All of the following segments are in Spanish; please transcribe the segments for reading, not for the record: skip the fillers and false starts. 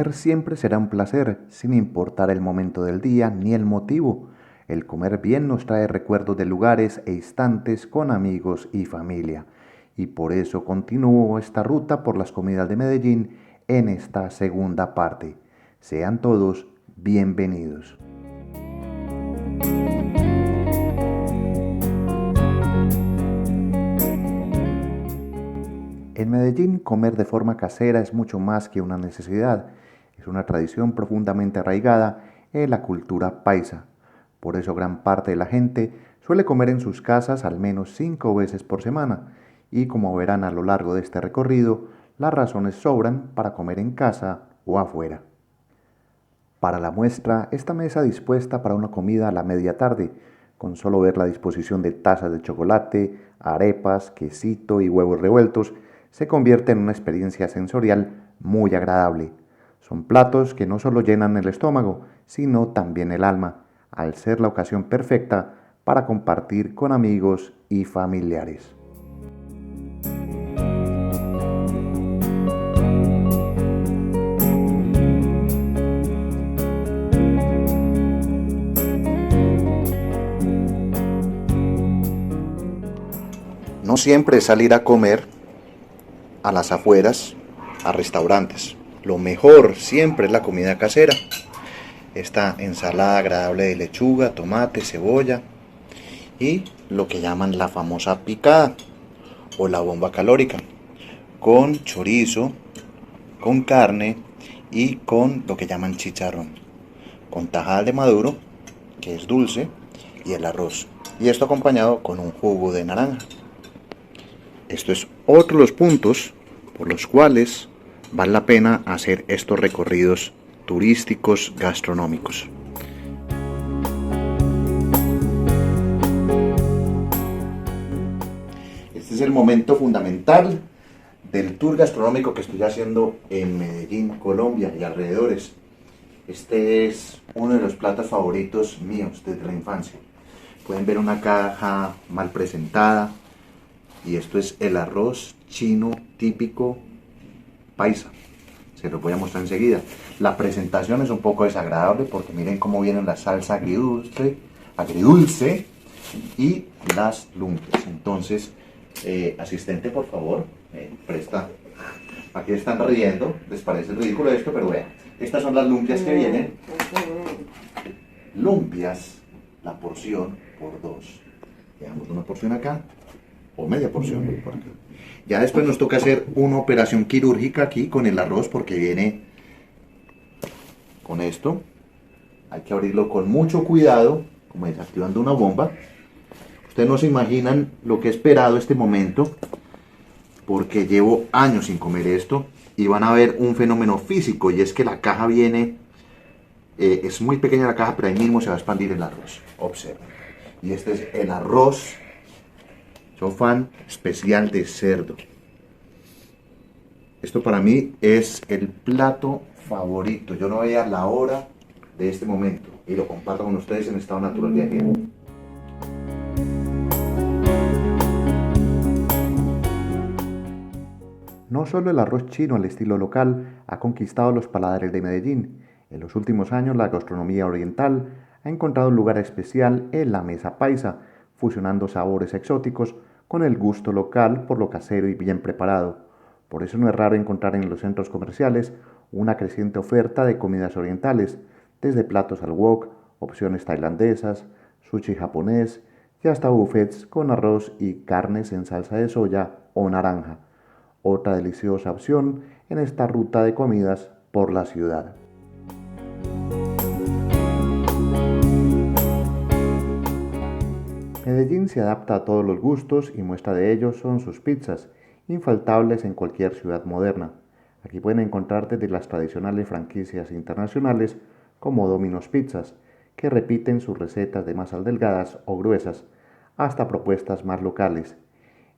Comer siempre será un placer, sin importar el momento del día ni el motivo. El comer bien nos trae recuerdos de lugares e instantes con amigos y familia. Y por eso continúo esta ruta por las comidas de Medellín en esta segunda parte. Sean todos bienvenidos. En Medellín, comer de forma casera es mucho más que una necesidad, es una tradición profundamente arraigada en la cultura paisa. Por eso gran parte de la gente suele comer en sus casas al menos 5 veces por semana, y como verán a lo largo de este recorrido, las razones sobran para comer en casa o afuera. Para la muestra, esta mesa dispuesta para una comida a la media tarde, con solo ver la disposición de tazas de chocolate, arepas, quesito y huevos revueltos, se convierte en una experiencia sensorial muy agradable. Son platos que no solo llenan el estómago, sino también el alma, al ser la ocasión perfecta para compartir con amigos y familiares. No siempre es salir a comer a las afueras, a restaurantes. Lo mejor siempre es la comida casera. Esta ensalada agradable de lechuga, tomate, cebolla y lo que llaman la famosa picada o la bomba calórica, con chorizo, con carne y con lo que llaman chicharrón, con tajadas de maduro, que es dulce, y el arroz. Y esto acompañado con un jugo de naranja. Esto es otro de los puntos por los cuales vale la pena hacer estos recorridos turísticos gastronómicos. Este es el momento fundamental del tour gastronómico que estoy haciendo en Medellín, Colombia y alrededores. Este es uno de los platos favoritos míos desde la infancia. Pueden ver una caja mal presentada, y esto es el arroz chino típico paisa. Se los voy a mostrar enseguida. La presentación es un poco desagradable porque miren cómo vienen la salsa agridulce y las lumpias. Entonces, asistente, por favor, presta. Aquí están riendo, les parece ridículo esto, pero vean, estas son las lumpias que vienen. Lumpias, la porción por 2. Dejamos una porción acá, o media porción por acá. Ya después nos toca hacer una operación quirúrgica aquí con el arroz porque viene con esto. Hay que abrirlo con mucho cuidado, como desactivando una bomba. Ustedes no se imaginan lo que he esperado este momento, porque llevo años sin comer esto y van a ver un fenómeno físico, y es que la caja viene, es muy pequeña la caja, pero ahí mismo se va a expandir el arroz. Observen. Y este es el arroz chofán especial de cerdo. Esto para mí es el plato favorito. Yo no veía la hora de este momento y lo comparto con ustedes en estado natural de aquí. No solo el arroz chino al estilo local ha conquistado los paladares de Medellín. En los últimos años la gastronomía oriental ha encontrado un lugar especial en la mesa paisa, fusionando sabores exóticos con el gusto local por lo casero y bien preparado. Por eso no es raro encontrar en los centros comerciales una creciente oferta de comidas orientales, desde platos al wok, opciones tailandesas, sushi japonés y hasta buffets con arroz y carnes en salsa de soya o naranja. Otra deliciosa opción en esta ruta de comidas por la ciudad. Medellín se adapta a todos los gustos y muestra de ello son sus pizzas, infaltables en cualquier ciudad moderna. Aquí pueden encontrar desde las tradicionales franquicias internacionales como Domino's Pizzas, que repiten sus recetas de masas delgadas o gruesas, hasta propuestas más locales.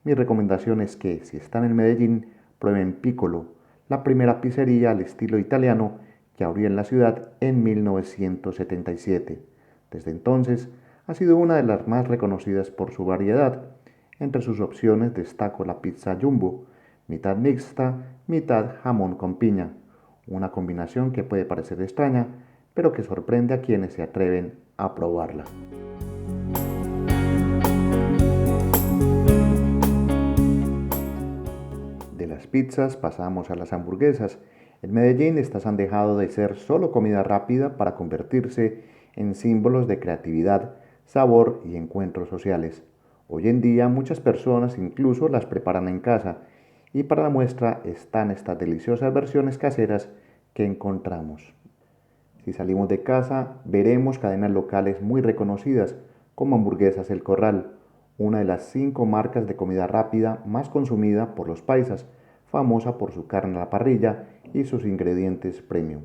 Mi recomendación es que, si están en Medellín, prueben Piccolo, la primera pizzería al estilo italiano que abrió en la ciudad en 1977. Desde entonces, ha sido una de las más reconocidas por su variedad. Entre sus opciones destaco la pizza jumbo, mitad mixta, mitad jamón con piña, una combinación que puede parecer extraña, pero que sorprende a quienes se atreven a probarla. De las pizzas pasamos a las hamburguesas. En Medellín estas han dejado de ser solo comida rápida para convertirse en símbolos de creatividad, sabor y encuentros sociales. Hoy en día muchas personas incluso las preparan en casa y para la muestra están estas deliciosas versiones caseras que encontramos. Si salimos de casa, veremos cadenas locales muy reconocidas, como Hamburguesas El Corral, una de las 5 marcas de comida rápida más consumida por los paisas, famosa por su carne a la parrilla y sus ingredientes premium.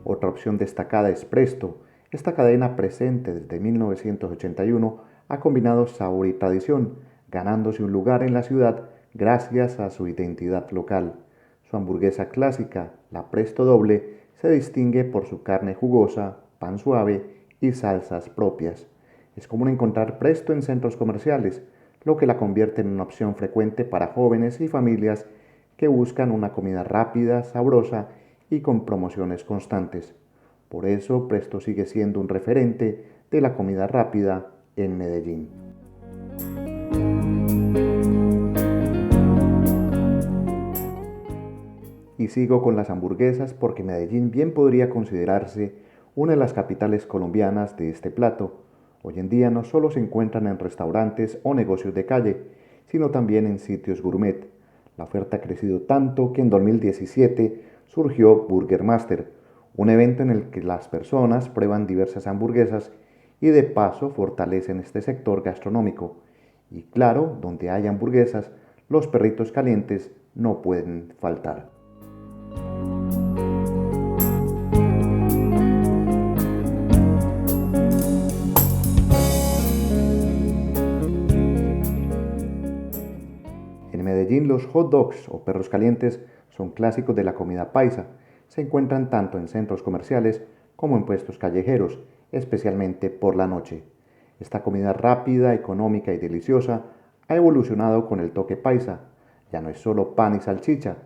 Otra opción destacada es Presto. Esta cadena, presente desde 1981, ha combinado sabor y tradición, ganándose un lugar en la ciudad gracias a su identidad local. Su hamburguesa clásica, la Presto Doble, se distingue por su carne jugosa, pan suave y salsas propias. Es común encontrar Presto en centros comerciales, lo que la convierte en una opción frecuente para jóvenes y familias que buscan una comida rápida, sabrosa y con promociones constantes. Por eso, Presto sigue siendo un referente de la comida rápida en Medellín. Y sigo con las hamburguesas porque Medellín bien podría considerarse una de las capitales colombianas de este plato. Hoy en día no solo se encuentran en restaurantes o negocios de calle, sino también en sitios gourmet. La oferta ha crecido tanto que en 2017 surgió Burger Master, un evento en el que las personas prueban diversas hamburguesas y de paso fortalecen este sector gastronómico. Y claro, donde hay hamburguesas, los perritos calientes no pueden faltar. En Medellín los hot dogs o perros calientes son clásicos de la comida paisa. Se encuentran tanto en centros comerciales como en puestos callejeros, especialmente por la noche. Esta comida rápida, económica y deliciosa ha evolucionado con el toque paisa. Ya no es solo pan y salchicha.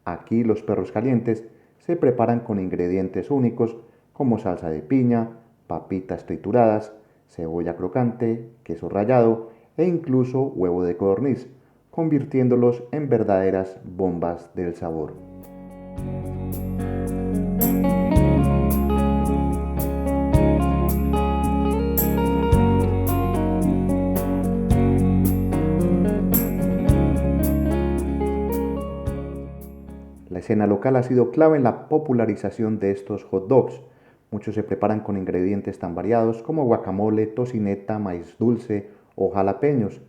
Aquí los perros calientes se preparan con ingredientes únicos como salsa de piña, papitas trituradas, cebolla crocante, queso rallado e incluso huevo de codorniz, convirtiéndolos en verdaderas bombas del sabor. La escena local ha sido clave en la popularización de estos hot dogs. Muchos se preparan con ingredientes tan variados como guacamole, tocineta, maíz dulce o jalapeños.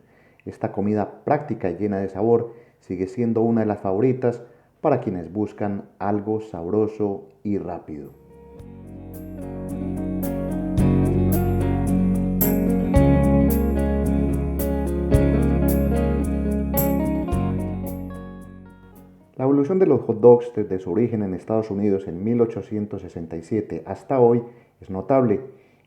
Esta comida práctica y llena de sabor sigue siendo una de las favoritas para quienes buscan algo sabroso y rápido. La evolución de los hot dogs desde su origen en Estados Unidos en 1867 hasta hoy es notable.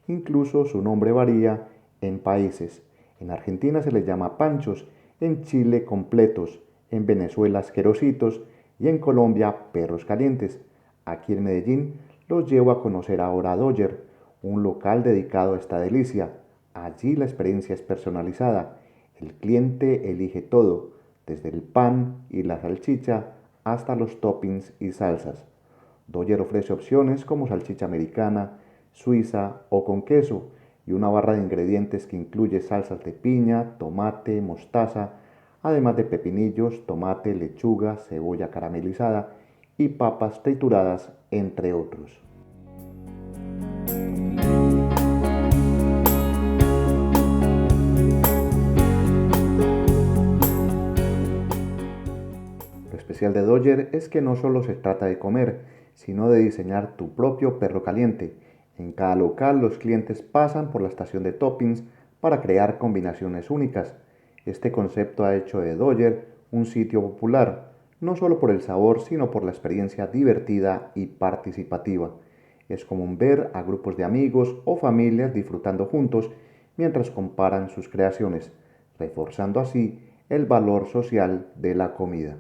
Incluso su nombre varía en países. En Argentina se les llama panchos, en Chile completos, en Venezuela asquerositos y en Colombia perros calientes. Aquí en Medellín los llevo a conocer ahora a Dodger, un local dedicado a esta delicia. Allí la experiencia es personalizada. El cliente elige todo, desde el pan y la salchicha hasta los toppings y salsas. Dodger ofrece opciones como salchicha americana, suiza o con queso y una barra de ingredientes que incluye salsas de piña, tomate, mostaza, además de pepinillos, tomate, lechuga, cebolla caramelizada y papas trituradas, entre otros. Lo especial de Dodger es que no solo se trata de comer, sino de diseñar tu propio perro caliente. En cada local los clientes pasan por la estación de toppings para crear combinaciones únicas. Este concepto ha hecho de Dodger un sitio popular, no solo por el sabor, sino por la experiencia divertida y participativa. Es común ver a grupos de amigos o familias disfrutando juntos mientras comparan sus creaciones. reforzando así el valor social de la comida.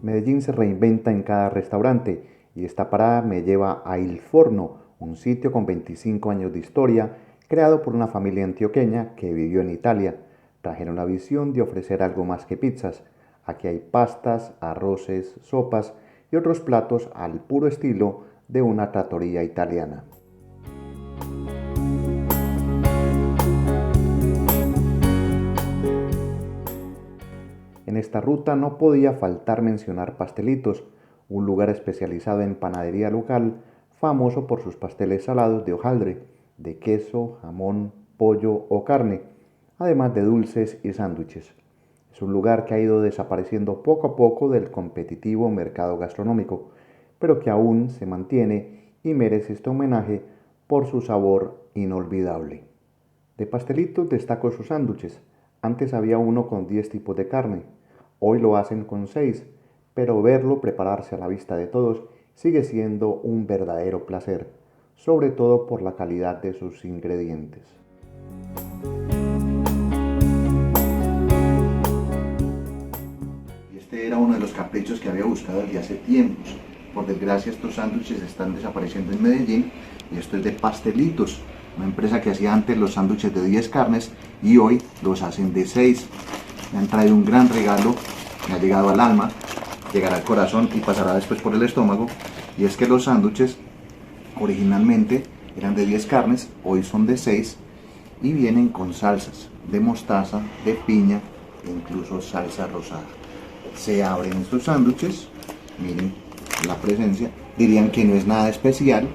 Medellín se reinventa en cada restaurante y esta parada me lleva a Il Forno, un sitio con 25 años de historia, creado por una familia antioqueña que vivió en Italia. Trajeron la visión de ofrecer algo más que pizzas. Aquí hay pastas, arroces, sopas y otros platos al puro estilo de una trattoria italiana. En esta ruta no podía faltar mencionar Pastelitos, un lugar especializado en panadería local, famoso por sus pasteles salados de hojaldre, de queso, jamón, pollo o carne, además de dulces y sándwiches. Es un lugar que ha ido desapareciendo poco a poco del competitivo mercado gastronómico, pero que aún se mantiene y merece este homenaje por su sabor inolvidable. De Pastelitos destaco sus sándwiches. Antes había uno con 10 tipos de carne, hoy lo hacen con 6, pero verlo prepararse a la vista de todos sigue siendo un verdadero placer, sobre todo por la calidad de sus ingredientes. Este era uno de los caprichos que había buscado desde hace tiempos. Por desgracia estos sándwiches están desapareciendo en Medellín y esto es de Pastelitos, una empresa que hacía antes los sándwiches de 10 carnes y hoy los hacen de 6. Me han traído un gran regalo, me ha llegado al alma, llegará al corazón y pasará después por el estómago, y es que los sándwiches originalmente eran de 10 carnes, hoy son de 6 y vienen con salsas de mostaza, de piña e incluso salsa rosada. Se abren estos sándwiches, miren la presencia, dirían que no es nada especial,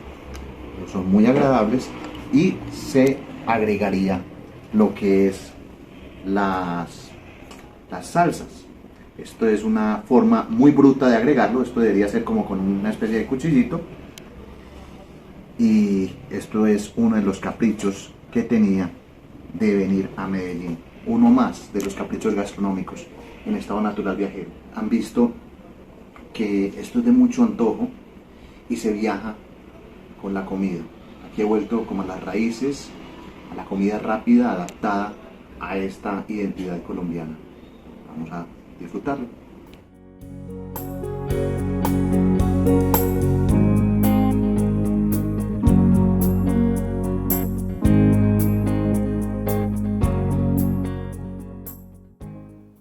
pero son muy agradables y se agregaría lo que es las salsas. Esto es una forma muy bruta de agregarlo, esto debería ser como con una especie de cuchillito, y esto es uno de los caprichos que tenía de venir a Medellín, uno más de los caprichos gastronómicos en estado natural viajero. Han visto que esto es de mucho antojo y se viaja con la comida. Aquí he vuelto como a las raíces, a la comida rápida adaptada a esta identidad colombiana. Vamos a disfrutarlo.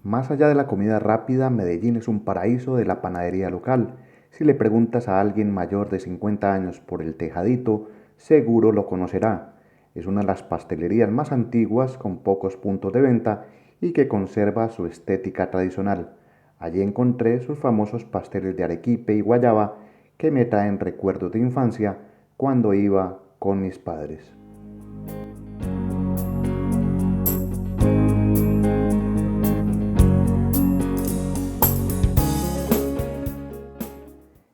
Más allá de la comida rápida, Medellín es un paraíso de la panadería local. Si le preguntas a alguien mayor de 50 años por el Tejadito, seguro lo conocerá. Es una de las pastelerías más antiguas con pocos puntos de venta y que conserva su estética tradicional. Allí encontré sus famosos pasteles de arequipe y guayaba que me traen recuerdos de infancia cuando iba con mis padres.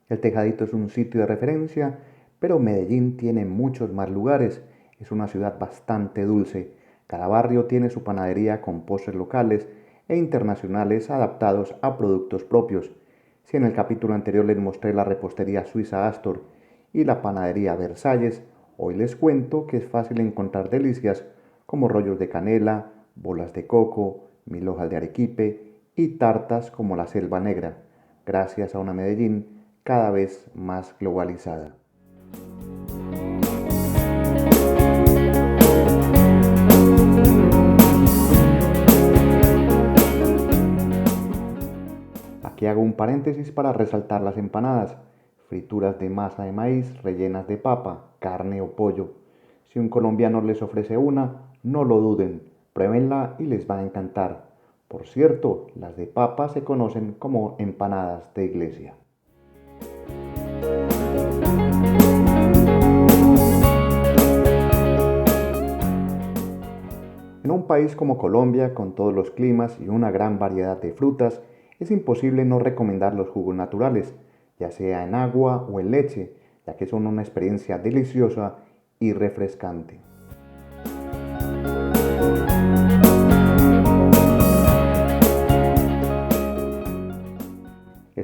El Tejadito es un sitio de referencia, pero Medellín tiene muchos más lugares. Es una ciudad bastante dulce. Cada barrio tiene su panadería con postres locales e internacionales adaptados a productos propios. Si en el capítulo anterior les mostré la repostería suiza Astor y la panadería Versalles, hoy les cuento que es fácil encontrar delicias como rollos de canela, bolas de coco, 1000 hojas de arequipe y tartas como la Selva Negra, gracias a una Medellín cada vez más globalizada. Aquí hago un paréntesis para resaltar las empanadas, frituras de masa de maíz rellenas de papa, carne o pollo. Si un colombiano les ofrece una, no lo duden, pruébenla y les va a encantar. Por cierto, las de papa se conocen como empanadas de iglesia. En un país como Colombia, con todos los climas y una gran variedad de frutas, es imposible no recomendar los jugos naturales, ya sea en agua o en leche, ya que son una experiencia deliciosa y refrescante.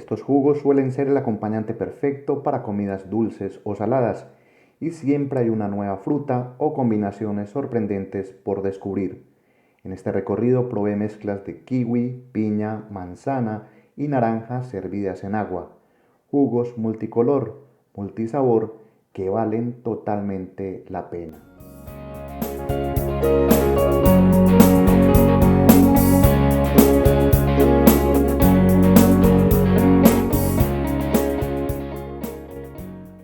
Estos jugos suelen ser el acompañante perfecto para comidas dulces o saladas, y siempre hay una nueva fruta o combinaciones sorprendentes por descubrir. En este recorrido probé mezclas de kiwi, piña, manzana y naranja servidas en agua, jugos multicolor, multisabor que valen totalmente la pena.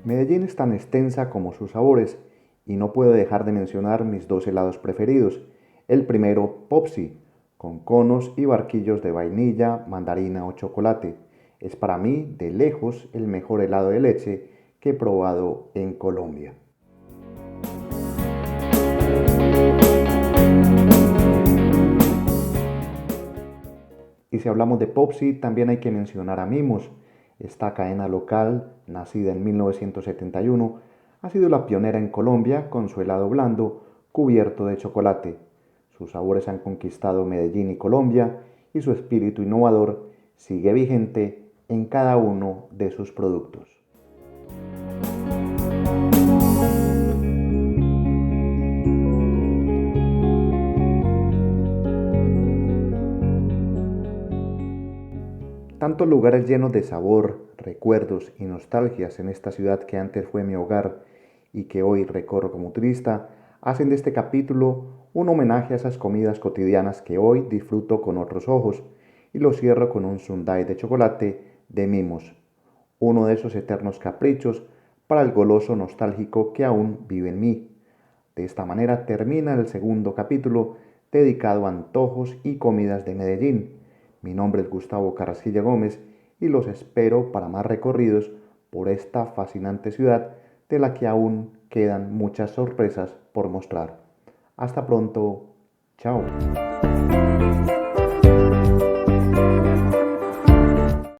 Medellín es tan extensa como sus sabores y no puedo dejar de mencionar mis dos helados preferidos. El primero, Popsi, con conos y barquillos de vainilla, mandarina o chocolate. Es para mí, de lejos, el mejor helado de leche que he probado en Colombia. Y si hablamos de Popsi, también hay que mencionar a Mimos. Esta cadena local, nacida en 1971, ha sido la pionera en Colombia con su helado blando cubierto de chocolate. Sus sabores han conquistado Medellín y Colombia y su espíritu innovador sigue vigente en cada uno de sus productos. Tantos lugares llenos de sabor, recuerdos y nostalgias en esta ciudad que antes fue mi hogar y que hoy recorro como turista, hacen de este capítulo un homenaje a esas comidas cotidianas que hoy disfruto con otros ojos, y lo cierro con un sundae de chocolate de Mimos, uno de esos eternos caprichos para el goloso nostálgico que aún vive en mí. De esta manera termina el segundo capítulo dedicado a antojos y comidas de Medellín. Mi nombre es Gustavo Carrasquilla Gómez y los espero para más recorridos por esta fascinante ciudad de la que aún quedan muchas sorpresas por mostrar. Hasta pronto, chao.